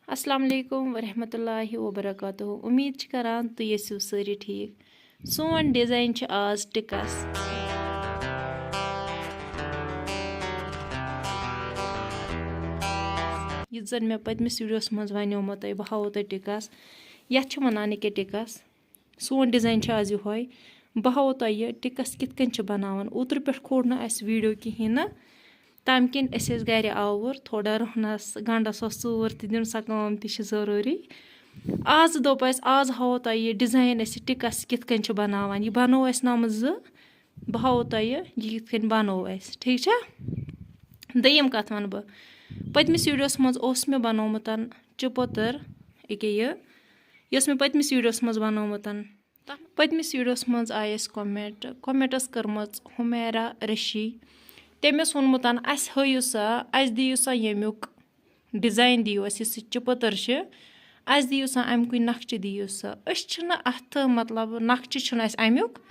अस्सलाम वालेकुम वरहमतुल्लाहि वबरकातुहू उम्मीद करान तुम येसु सारी ठीक सोन डिजाइन आज टिकस ये जन मे पतमिस वीडियोस मज वनेमो तुम बह हावो तुम टिकस ये वनान के टिकस सोन डिजाइन आज ये बह हावो तुम यह टिकस कित बनावान ओतर पे खोड़ ना अस वीडियो कहीं ना तम किन गर आवर थोड़ा रुहनस गंडस सूर दिन सा कम तरूरी आज दोप आज हावो तुम यह डिजाइन टिकस कित बनावान यह बनो नम बह हावो तुम यह कित बनो ठीक दयम कत वन बह पतमिस वीडियोस मज मे बनोमुत चिपोतर ये मे पतमिस वीडियोस मज बनोमुत पतमिस वीडियोस मज आय कमेंटस कर्म हुमैरा रशी तमिस वोनमुत अस हयु सा अस दियो सा यमुक डिजाइन दियो अस चिपतर अस दियो सा अमुक नक्श दियो सा अत मतलब नक्श अमुक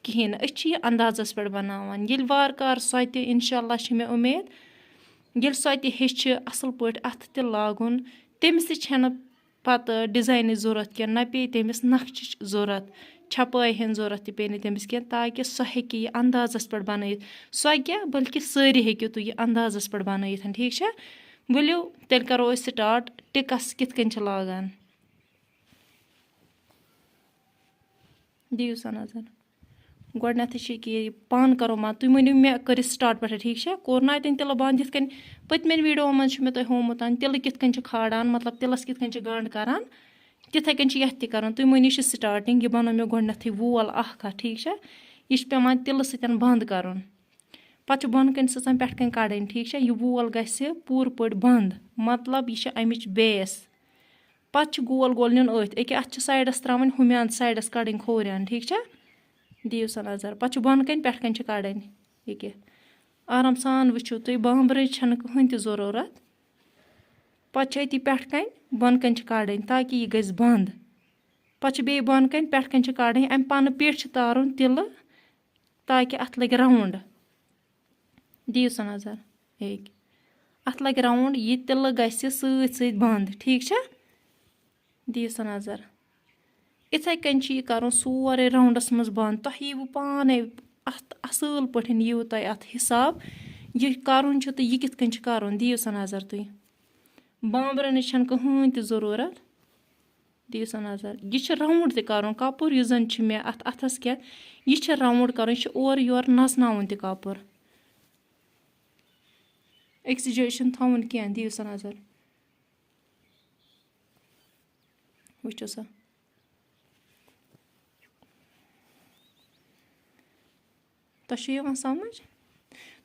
कहें यह अंदाजस पे बनावान ये वार कार सोत इंशाल्लाह मे उम्मीद ये सोत हेच असल पे अत त लागुन तमिस पत डिजाइन जरूरत कह न पे तमिस नक्श जरूरत छपाई हन जरूरत पे तमिस कह ताकि सह हेकि यह अंदाजस पे बनयित सो क्या बल्कि सारी हेकि तुम यह अंदाजस पे बनयित ठीक वलियो तेल करो स्टार्ट टिकस कित लागान दियो सा नजर गोडनथ कि पान करो मा तुम वनु मे कर स्टार्ट पे ठीक कोर ना तन तिल बंद ये पतमें वीडियो मज मे तुम होमुत तिल कित खाड़ान मतलब तिलस कित गंड करान तिथे कन ये कर तुम वनु स्टार्टिंग यह बनो मे गोडनथ वोल अख ठीक यह पेवान तिल सतन बंद कर पे बन कन सचन पे कन कड़न ठीक यह वोल गि पूर पे बंद मतलब यह अमिच बेस पे गोल गोल नुन अत अत साइडस त्रावन हुम साइडस कड़न खोरियान ठीक दियो सा नजर पे बन कन पे कन कड़न ये आराम सान वो तुम बाम्बर कहें जरूरत पे अति पे कन बन कन कड़न ताकि यह गज बंद पे बे बन कन पे कन कड़न अम पन पेट तारुन तिल ताकि अत लग राउंड दियो सा नजर अत लग राउंड यह तिल गि सत बंद ठीक दियो सा नजर इथे कन यह कर सोरे राउंडस मज बंद तुम यीवु पाने अत असल पे यीवु तुम अत हिसाब यह करुन तो यह कित कर दियो सा नजर तुम बाम्बरन कहें जरूरत दियो सा नजर यह राउंड त कपुर यह जन मे अत अथस क्या यह राउंड कर और योर नचन त कपुर अक्स जाए थवन कह दियो सा नजर वो सा तुम समझ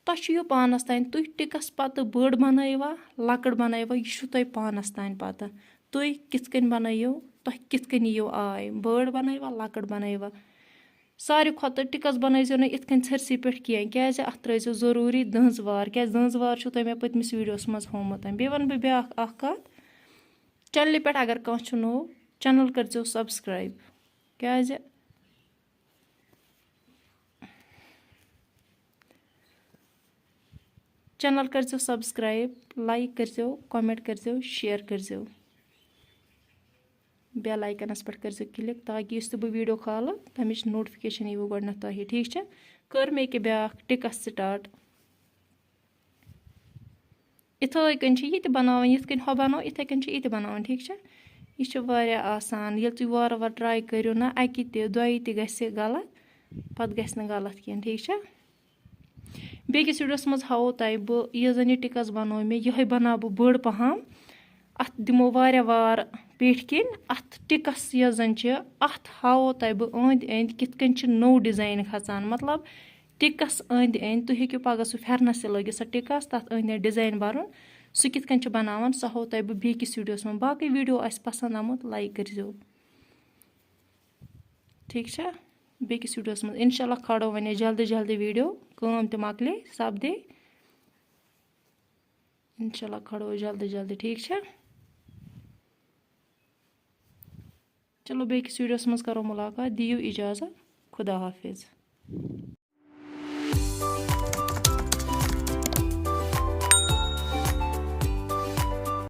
तुम पानस तान तुम टिकस पत बड़ बनवा लकड़ बनवा यह तुम पानस तान पता तुम कित बनइो तुम कित यीओ आय बड़ बनवा लकड़ बनवा सारे खुद टिकस बनइजो ना इत थरसी पे क्या अत त्रजो जरूरी दंज वार क्या दंज वार तुम मे पतमिस वीडियोस मज होमुत बे वन बह ब्या कत चैनल पे अगर कह नो चैनल करो सब्सक्राइब क्या चैनल करो सब्सक्राइब लाइक करो कमेंट करो शेयर करो बेल आइकनस पे करो क्लिक ताकि इस बह वीडियो खाल तमिच नोटिफिकेशन यीवु गोडनथ तुम ठीक कर मे के ब्या टिकस स्टार्ट इथे कन यह बनावान यिथ कन बनो इथे कन यह बनावान ठीक यह वारिया आसान ये तुम वार वार ट्राई करो ना अकि दोयि त गलत पत गि गलत कह ठीक बेकिस वीडियोस मज हावो तुम बह यह जन यह टिकस बनो मे यह बना बह बड़ पहम अत दिमो वारिया वार पेट किन अत टिकस यह जन अत हावो तुम बह अंद अंद कित नो डिजाइन खचान मतलब टिकस अंद अंद तुम हेको पगह सह फेरनस लगित सह टिकस तथ अंद अंद डिजाइन बरुन सह कित बनावान सह हावो तुम बह बेकिस वीडियोस में बाकी वीडियो आस पसंद आमुत लाइक करो ठीक बेकिस वीडियोस में इंशाल्लाह खड़ो वे जल्दी जल्दी वीडियो काम तो मकले सपदे इंशाल्लाह खड़ो जल्दी जल्दी ठीक चलो बेकिस वीडियोस में करो मुलाकात दियो इजाज़त खुदा हाफिज।